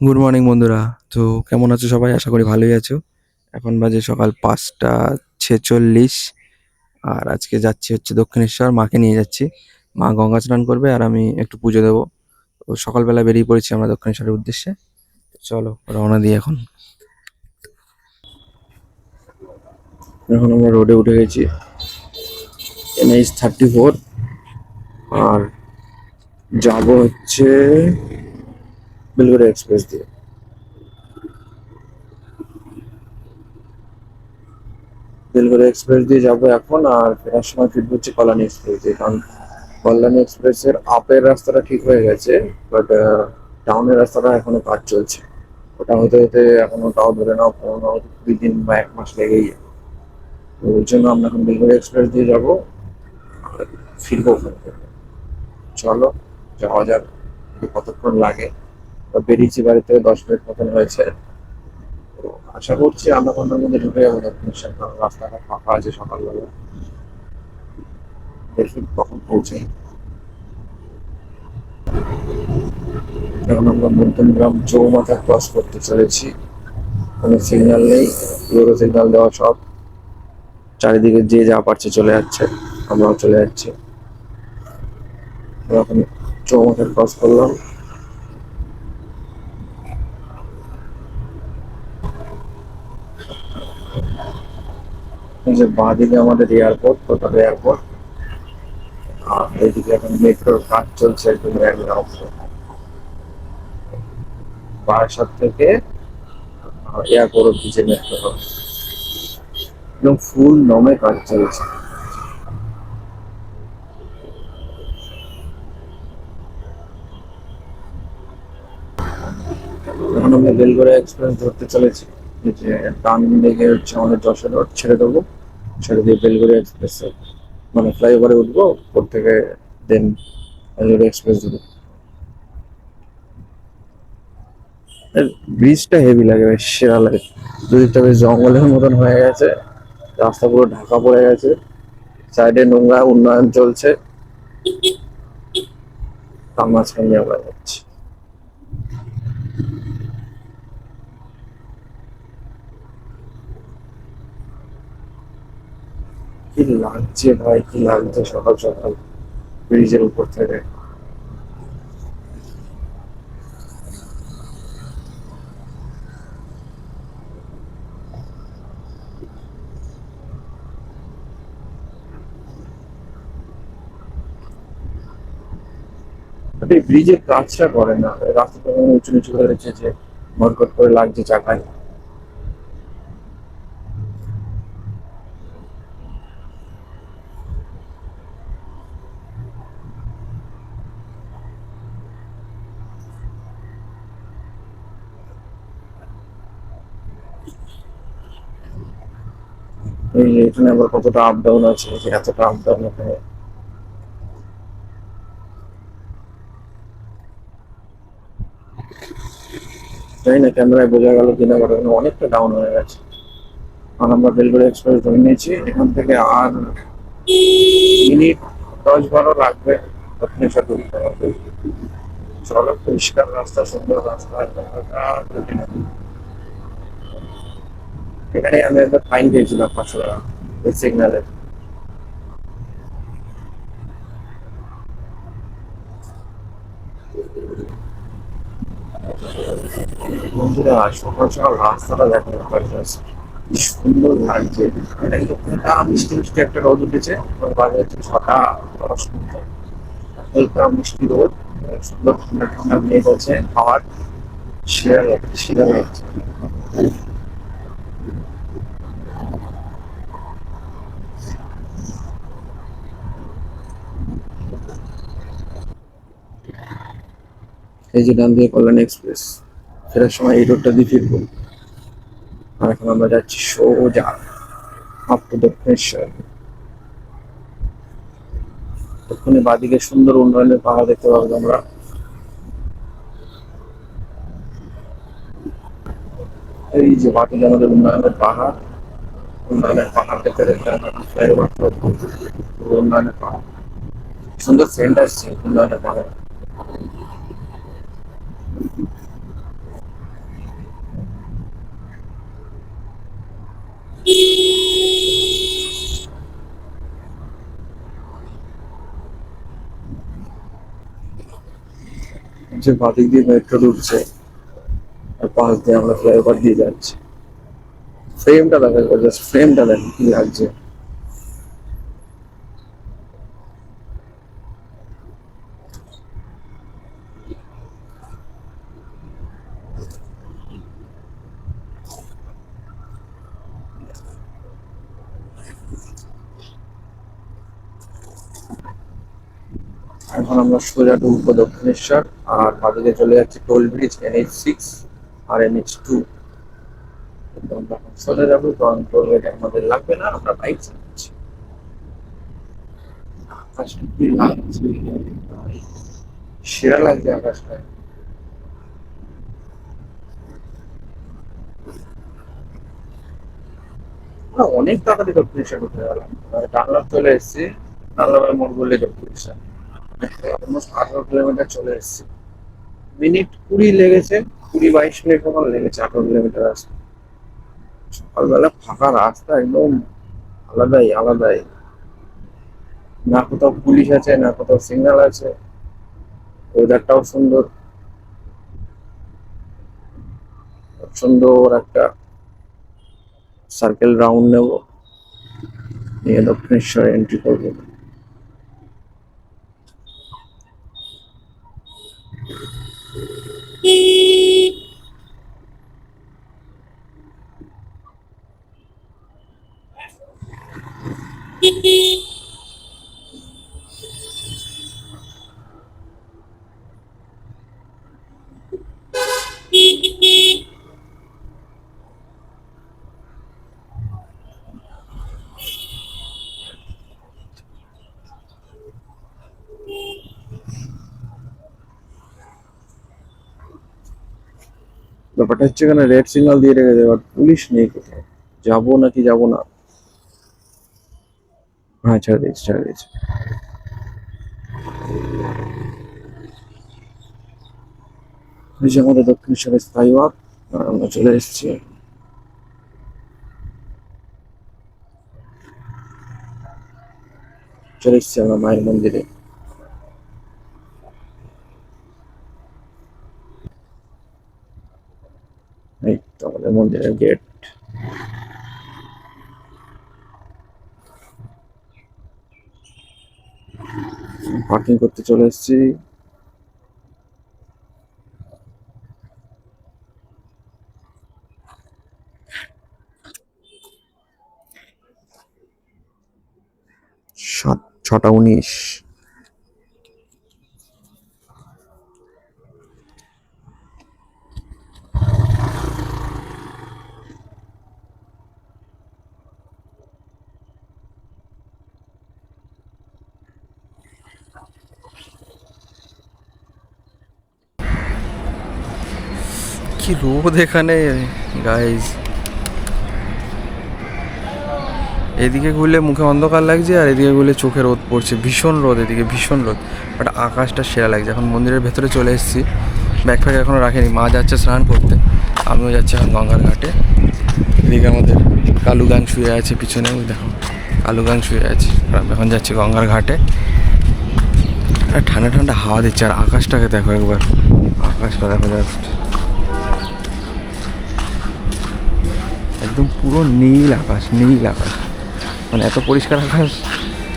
Good morning বন্ধুরা। তো কেমন আছো সবাই? আশা করি ভালোই আছো। এখন বাজে সকাল ৫টা ৪৬। আর আজকে যাচ্ছি হচ্ছে দক্ষিণেশ্বর, মাকে নিয়ে যাচ্ছি। মা গঙ্গা স্নান করবে আর আমি একটু পুজো দেবো। তো সকালবেলা বেরিয়ে পড়েছি আমরা দক্ষিণেশ্বরের উদ্দেশ্যে। তো চলো রওনা দিই এখন। এখন আমরা রোডে উঠে গেছি, NH 34। আর যাবো হচ্ছে বেলঘড়িয়া এক্সপ্রেস দিয়ে। বেলঘড়িয়া এক্সপ্রেস দিয়ে যাবো এখন, আর ফেরার সময় ফিরবো হচ্ছে কল্যাণী এক্সপ্রেস দিয়ে। কারণ কল্যাণী এক্সপ্রেসের আপের রাস্তাটা ঠিক হয়ে গেছে, বাট ডাউনের রাস্তাটা এখনো কাজ চলছে। ওটা হতে হতে এখনো তাও ধরে নাও 15-20 দিন বা 1 মাস লেগেই যাবে। তো ওই জন্য আমরা এখন বেলঘড়িয়া এক্সপ্রেস দিয়ে যাবো আর ফিরবো ওখান থেকে। চলো যাওয়া যাক, দেখি কতক্ষণ লাগে। তো বেরিয়েছি বাড়ি থেকে 10 মিনিট মতন হয়েছে। তো আশা করছি আধা ঘন্টার মধ্যে ঢুকে যাবো দক্ষিণেশ্বর, কারণ রাস্তাটা ফাঁকা আছে সকালবেলা। দেখি কখন পৌঁছাই। এখন আমরা মধ্যমগ্রাম চৌমাথা ক্রস করতে চলেছি। কোনো সিগন্যাল নেই, ইউরো সিগন্যাল দেওয়া সব। চারিদিকে যে যা পারছে চলে যাচ্ছে, আমরাও চলে যাচ্ছি। আমরা এখন চৌমাথা ক্রস করলাম। এই যে বাঁ দিকে আমাদের এয়ারপোর্ট, কোথাও এয়ারপোর্ট। আর এইদিকে এখন মেট্রোর কাজ চলছে একদম একদম বারাসাত থেকে এয়ারপোর্ট অব্দি যে মেট্রো, একদম ফুল দমে কাজ চলছে। এখন আমরা বেলগড়িয়া এক্সপ্রেস ধরতে চলেছি। এই যে ডান দিকে হচ্ছে আমাদের যশোর রোড ছেড়ে দেবো, ছেড়ে দিয়ে বেলগড়িয়া এক্সপ্রেস মানে ফ্লাইওভারে উঠবো, ওপর থেকে দেন বেলগড়িয়া এক্সপ্রেস ধরবো। ব্রিজটা হেভি লাগে, বেশ সেরা লাগে। দুদিকটা বেশ জঙ্গলের মতন হয়ে গেছে, রাস্তা পুরো ঢাকা পড়ে গেছে, সাইডে নোংরা উন্নয়ন চলছে, তার মাঝখান দিয়ে আমরা যাচ্ছি। কি লাগছে ভাই, কি লাগছে সকাল সকাল ব্রিজের উপর থেকে। বাট এই ব্রিজের কাজটা করে না, রাস্তাটা কেমন উঁচু নিচু করে রেখেছে, মরকট করে লাগছে চাকায়। এই যে এখানে আবার কতটা আপ ডাউন আছে, যে এতটা আপ ডাউন এখানে। জানি না ক্যামেরায় বোঝা গেল কিনা, বাট এখানে অনেকটা ডাউন হয়ে গেছে। কারণ আমরা বেলগড়িয়া এক্সপ্রেস ধরে নিয়েছি, এখান থেকে আর মিনিট 10-12 লাগবে দক্ষিণেশ্বর ঢুকতে হবে। চলো, পরিষ্কার রাস্তা, সুন্দর রাস্তা, একদম ফাঁকা, এখানে আমি একবার ফাইন দিয়েছিলাম 500 টাকা এই সিগন্যালে। বন্ধুরা সকাল সকাল রাস্তাটা দেখো একবার just কি সুন্দর লাগছে। এটা একদম হালকা মিষ্টি মিষ্টি একটা রোদ উঠেছে, এখন বাজে হচ্ছে 6টা 10 মিনিট। হালকা মিষ্টি রোদ, সুন্দর ঠান্ডা ঠান্ডা মেঘ আছে, হাওয়ার সেরা লাগছে, সেরা লাগছে। এই যে ডান দিয়ে কল্যাণ এক্সপ্রেস, ফেরার সময় এই রোডটা দিয়ে ফিরবো। আর এখন আমরা যাচ্ছি সোজা আপ টু দক্ষিণেশ্বর। ওখানে বাদিকে সুন্দর উন্নয়নের পাহাড় দেখতে পাবো আমরা। এই যে বাদিকে আমাদের উন্নয়নের পাহাড়, উন্নয়নের পাহাড় দেখতে দেখতে আমরা ফ্লাইওভার করবো। উন্নয়নের পাহাড়, সুন্দর সেন্ট আসছে উন্নয়নের পাহাড়। যে বাদিক দিয়ে মেট্রো ঢুকছে আর পাশ দিয়ে আমরা ফ্লাইওভার দিয়ে যাচ্ছি। ফ্রেমটা দেখা যায়, জাস্ট ফ্রেমটা দেখ কি লাগছে। এখন আমরা সোজা ঢুকবো দক্ষিণেশ্বর, আর বাদিকে চলে যাচ্ছে টোল ব্রিজ NH6 আর NH2। আমরা এখন সোজা যাবো, কারণ টোল গেট আমাদের লাগবে না, আমরা বাইক চালাচ্ছি। আকাশটা কি লাগছে, সেরা লাগছে আকাশটা। অনেক তাড়াতাড়ি দক্ষিণেশ্বর ঢুকে গেলাম, ডানলপ চলে এসেছি। ডানলপের মোড় বললে দক্ষিণেশ্বর, অলমোস্ট 18 কিলোমিটার চলে এসেছি। মিনিট 20 লেগেছে, 20-22 মিনিট মতো লেগেছে 18 কিলোমিটার আসতে। সকালবেলা ফাঁকা রাস্তা একদম আলাদাই আলাদাই, না কোথাও পুলিশ আছে না কোথাও সিগন্যাল আছে। ওয়েদারটাও সুন্দর, সুন্দর একটা সার্কেল রাউন্ড নেব, নিয়ে দক্ষিণেশ্বরে এন্ট্রি করবো। ব্যাপারটা হচ্ছে এখানে রেড সিগন্যাল দিয়ে রেখেছে, বাট পুলিশ নেই কোথাও। যাবো নাকি যাবো না? হ্যাঁ, ছেড়ে দিয়েছি ছেড়ে দিয়েছি। এই যে আমাদের দক্ষিণেশ্বরের স্কাই ওয়াক, আমরা চলে এসেছি। চলে এসেছি আমরা মায়ের মন্দিরে। এই তো আমাদের মন্দিরের গেট। পার্কিং করতে চলে এসেছি। সাত 6টা 19। কি রোদ এখানে গাইজ, এদিকে ঘুরলে মুখে অন্ধকার লাগছে আর এদিকে ঘুরলে চোখে রোদ পড়ছে, ভীষণ রোদ, এদিকে ভীষণ রোদ। বাট আকাশটা সেরা লাগছে। এখন মন্দিরের ভেতরে চলে এসেছি, ব্যাগ ফ্যাগ এখনও রাখিনি। মা যাচ্ছে স্নান করতে, আমিও যাচ্ছি এখন গঙ্গার ঘাটে। এদিকে আমাদের কালু গাং শুয়ে আছে পিছনে, ওই দেখো কালু গাং শুয়ে আছে। আর আমি এখন যাচ্ছি গঙ্গার ঘাটে। আর ঠান্ডা ঠান্ডা হাওয়া দিচ্ছে, আর আকাশটাকে দেখো একবার, আকাশটা দেখো জাস্ট একদম পুরো নীল আকাশ, নীল আকাশ। মানে এত পরিষ্কার আকাশ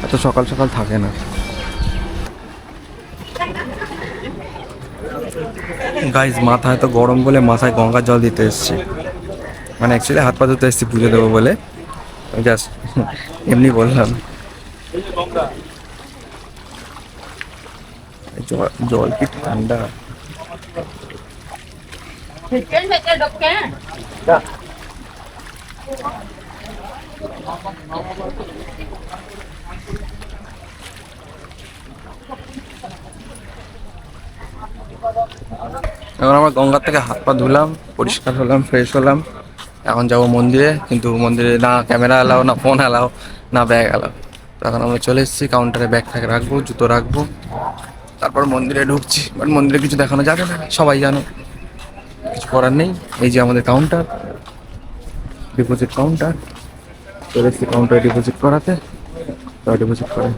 এত সকাল সকাল থাকে না। গাইজ মাথায় তো গরম বলে মাথায় গঙ্গার জল দিতে এসছি। মানে অ্যাকচুয়ালি হাত পা ধুতে এসছি পুজো দেবো বলে, জাস্ট এমনি বললাম। জল জল কি ঠান্ডা। এখন আমরা গঙ্গার থেকে হাত পা ধুলাম, পরিষ্কার হলাম, ফ্রেশ হলাম। এখন যাবো মন্দিরে, কিন্তু মন্দিরে না ক্যামেরা এলাও, না ফোন এলাও, না ব্যাগ এলাও। তো এখন আমরা চলে এসেছি, কাউন্টারে ব্যাগ ফ্যাগ রাখবো, জুতো রাখবো, তারপর মন্দিরে ঢুকছি। বাট মন্দিরে কিছু দেখানো যাবে না, সবাই জানো, কিছু করার নেই। এই যে আমাদের কাউন্টার, ডিপোজিট কাউন্টার। চলে এসেছি কাউন্টারে ডিপোজিট করাতে, ডিপোজিট করে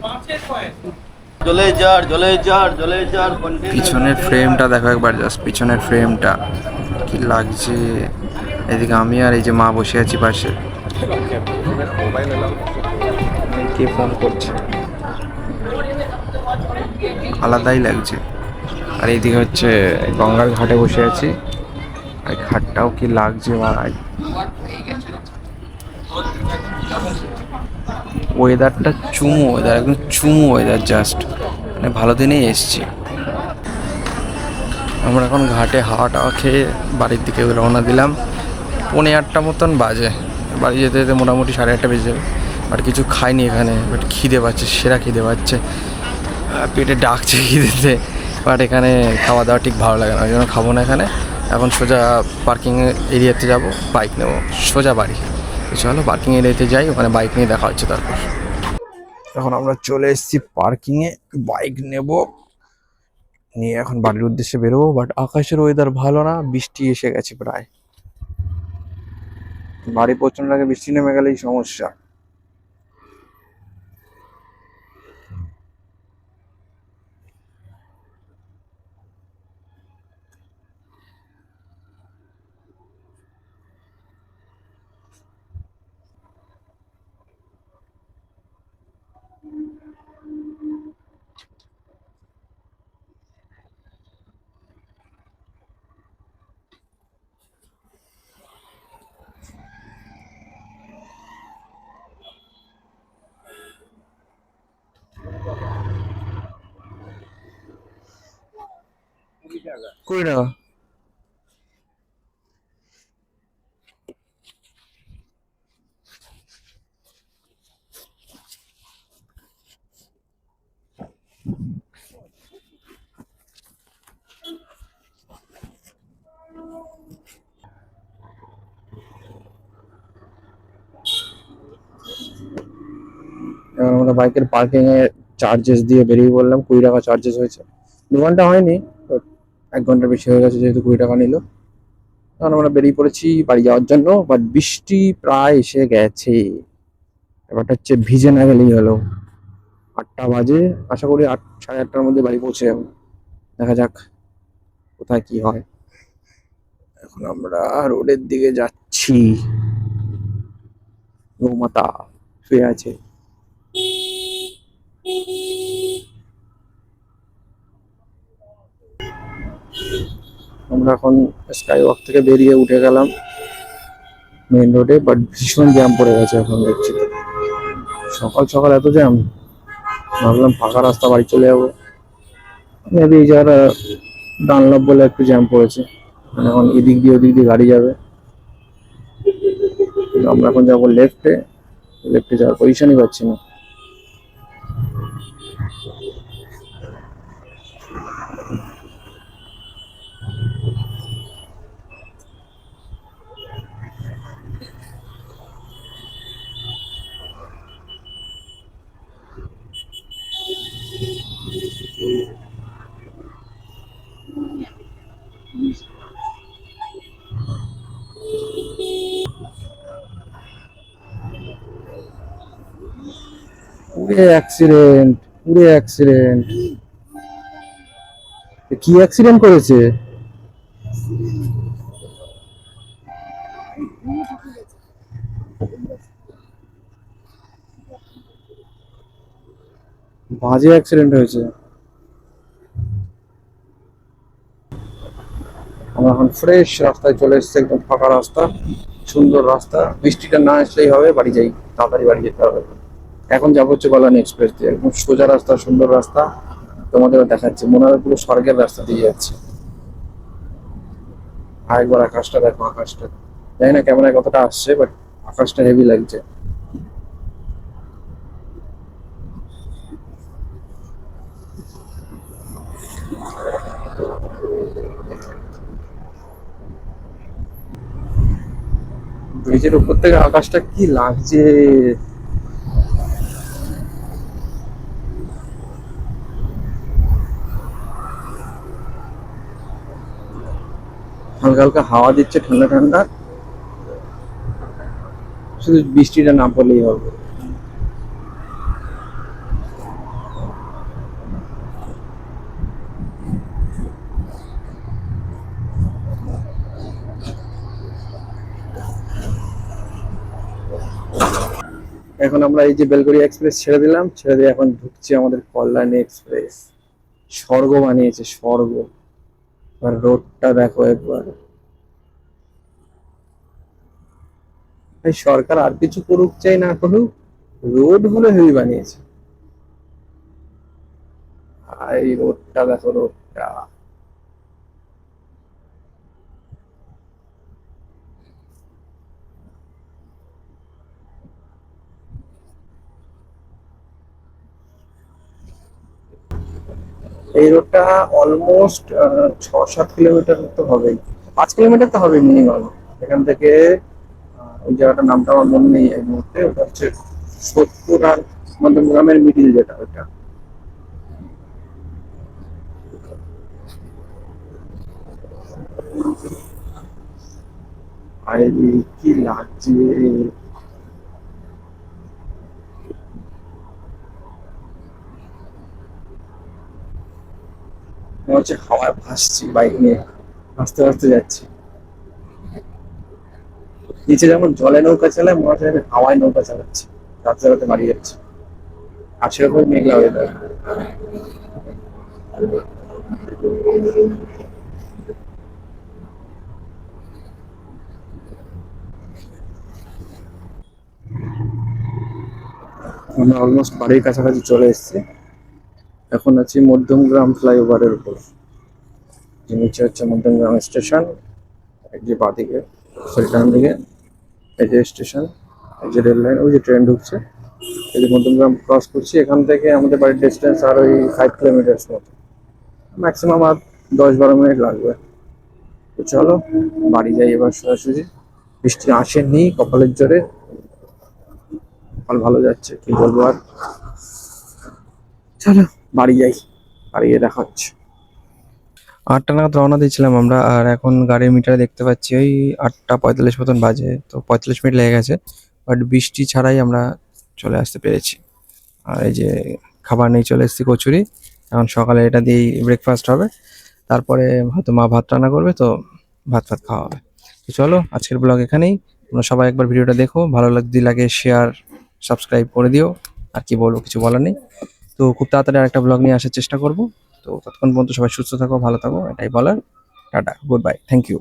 পিছনের ফ্রেমটা দেখো একবার, জাস্ট পিছনের ফ্রেমটা কি লাগছে। এদিকে আমি আর এই যে মা বসে আছি পাশে, কে ফোন করছে, আলাদাই লাগছে। আর এইদিকে হচ্ছে গঙ্গার ঘাটে বসে আছি, আর ঘাটটাও কি লাগছে ভাই। ওয়েদারটা চুমু ওয়েদার, একদম চুমু ওয়েদার, জাস্ট মানে ভালো দিনেই এসছি। আমরা এখন ঘাটে হাওয়া টাওয়া খেয়ে বাড়ির দিকে রওনা দিলাম। 8:30 মতন বাজে, বাড়ি যেতে যেতে মোটামুটি 8:30 বেজে যাবে। বাট কিছু খাইনি এখানে, বাট খিদে পাচ্ছে, সেরা খিদে পাচ্ছে, পেটে ডাকছে খিদেতে। বাট এখানে খাওয়া দাওয়া ঠিক ভালো লাগে না, ওই জন্য খাবো না এখানে। এখন সোজা পার্কিং এরিয়াতে যাব, বাইক নেবো, সোজা বাড়ি। চলো পার্কিং এরিয়াতে যাই, ওখানে বাইক নিয়ে দেখা হচ্ছে তারপর। এখন আমরা চলে এসেছি পার্কিংয়ে, বাইক নেব, নিয়ে এখন বাড়ির উদ্দেশ্যে বেরোবো। বাট আকাশের ওয়েদার ভালো না, বৃষ্টি এসে গেছে প্রায়। বাড়ি পৌঁছানোর আগে বৃষ্টি নেমে গেলেই সমস্যা। কই টাকা? এবার আমরা বাইকের পার্কিং এ চার্জেস দিয়ে বেরিয়ে পড়লাম। 20 টাকা চার্জেস হয়েছে। 2 ঘন্টা হয়নি, 1 ঘন্টার বেশি হয়ে গেছে, যেহেতু 20 টাকা নিল। এখন আমরা বেরিয়ে পড়েছি বাড়ি যাওয়ার জন্য। বাট বৃষ্টি প্রায় এসে গেছে, ব্যাপারটা হচ্ছে ভিজে না গেলেই হলো। 8টা বাজে, আশা করি 8, 8:30টার মধ্যে বাড়ি পৌঁছে যাবো। দেখা যাক কোথায় কি হয়। এখন আমরা রোডের দিকে যাচ্ছি। গৌমাতা শুয়ে আছে। আমরা এখন স্কাই ওয়াক থেকে বেরিয়ে উঠে গেলাম মেইন রোডে। বাট ভীষণ জ্যাম পড়ে গেছে এখন দেখছি তো। সকাল সকাল এত জ্যাম, ভাবলাম ফাঁকা রাস্তা বাড়ি চলে যাবো। মেবি এই জায়গাটা ডানলপ বলে একটু জ্যাম পড়েছে, মানে এখন এদিক দিয়ে ওদিক দিয়ে গাড়ি যাবে। কিন্তু আমরা এখন যাবো লেফটে, লেফটে যাওয়ার পজিশনই পাচ্ছি না। পুরে অ্যাক্সিডেন্ট, পুরে অ্যাক্সিডেন্ট। কি অ্যাক্সিডেন্ট করেছে? বাজে অ্যাক্সিডেন্ট হয়েছে। আমরা এখন ফ্রেশ রাস্তায় চলে এসেছি, একদম ফাঁকা রাস্তা, সুন্দর রাস্তা। বৃষ্টিটা না আসলেই হবে, বাড়ি যাই, তাড়াতাড়ি বাড়ি যেতে হবে। এখন যাবো হচ্ছে কল্যাণী এক্সপ্রেস দিয়ে, একদম সোজা রাস্তা, সুন্দর রাস্তা। তোমাদেরও দেখাচ্ছে, মনে হয় পুরো স্বর্গের রাস্তা দিয়ে যাচ্ছে। আরেকবার আকাশটা দেখো, আকাশটা জানি না ক্যামেরায় কতটা আসছে, বাট আকাশটা হেভি লাগছে। ব্রিজের উপর থেকে আকাশটা কি লাগছে। হালকা হালকা হাওয়া দিচ্ছে, ঠান্ডা ঠান্ডা। শুধু বৃষ্টিটা না পড়লেই হবে। এখন আমরা এই যে বেলগড়িয়া এক্সপ্রেস ছেড়ে দিলাম, ছেড়ে দিয়ে এখন ঢুকছি আমাদের কল্যাণী এক্সপ্রেস। স্বর্গ বানিয়েছে স্বর্গ। আর রোডটা দেখো একবার। এই সরকার আর কিছু করুক চাই না করুক, রোড গুলো হেভি বানিয়েছে। আর এই রোডটা দেখো, রোডটা। এই রোডটা অলমোস্ট 6-7 কিলোমিটার তো হবেই, 5 কিলোমিটার তো হবে মিনিমাম। এখান থেকে ওই জায়গাটার নামটা আমার মনে নেই এই মুহূর্তে, ওটা হচ্ছে সোদপুর আর মধ্যমগ্রামের মিডিল যেটা, ওটা। আর এই কি লাগছে, মনে হচ্ছে হাওয়ায় ভাসছি বাইক নিয়ে, আস্তে আস্তে যাচ্ছি। নিচে যেমন জলে নৌকা চালায়, মনে হচ্ছে আমি হাওয়ায় নৌকা চালাচ্ছি, রাতে রাতে বাড়ি যাচ্ছি। আর সেরকম মেঘলা ওয়েদার। আমরা অলমোস্ট বাড়ির কাছাকাছি চলে এসেছি। এখন আছি মধ্যমগ্রাম ফ্লাইওভারের উপর। যে নিচে হচ্ছে মধ্যমগ্রাম স্টেশন, এই যে বাঁদিকে, সরি ডান দিকে এই যে স্টেশন, এই যে রেল লাইন, ওই যে ট্রেন ঢুকছে। এই যে মধ্যমগ্রাম ক্রস করছি, এখান থেকে আমাদের বাড়ির ডিস্টেন্স আর ওই 5 কিলোমিটার মতো, ম্যাক্সিমাম আর 10-12 মিনিট লাগবে। তো চলো বাড়ি যাই এবার সোজাসুজি। বৃষ্টি আসেনি কপালের জোরে, কপাল ভালো যাচ্ছে, কি বলবো আর। চলো বাড়ি যাই, বাড়ি গিয়ে দেখা হচ্ছে। 8টা নাগাদ রওনা দিয়েছিলাম আমরা, আর এখন গাড়ির মিটারে দেখতে পাচ্ছি ওই 8টা 45 মতন বাজে, তো 45 মিনিট লেগে গেছে। বাট বৃষ্টি ছাড়াই আমরা চলে আসতে পেরেছি। আর এই যে খাবার নিয়ে চলে এসেছি, কচুরি। এখন সকালে এটা দিয়েই ব্রেকফাস্ট হবে, তারপরে হয়তো মা ভাত রান্না করবে, তো ভাত ফাত খাওয়া হবে। তো চলো আজকের ব্লগ এখানেই। তোমরা সবাই একবার ভিডিওটা দেখো, ভালো যদি লাগে শেয়ার সাবস্ক্রাইব করে দিও। আর কি বলবো, কিছু বলার নেই। তো খুব তাড়াতাড়ি আরেকটা ব্লগ নিয়ে আসার চেষ্টা করব। তো ততক্ষণ পর্যন্ত সবাই সুস্থ থাকো, ভালো থাকো, এটাই বলার। Tata, goodbye, thank you.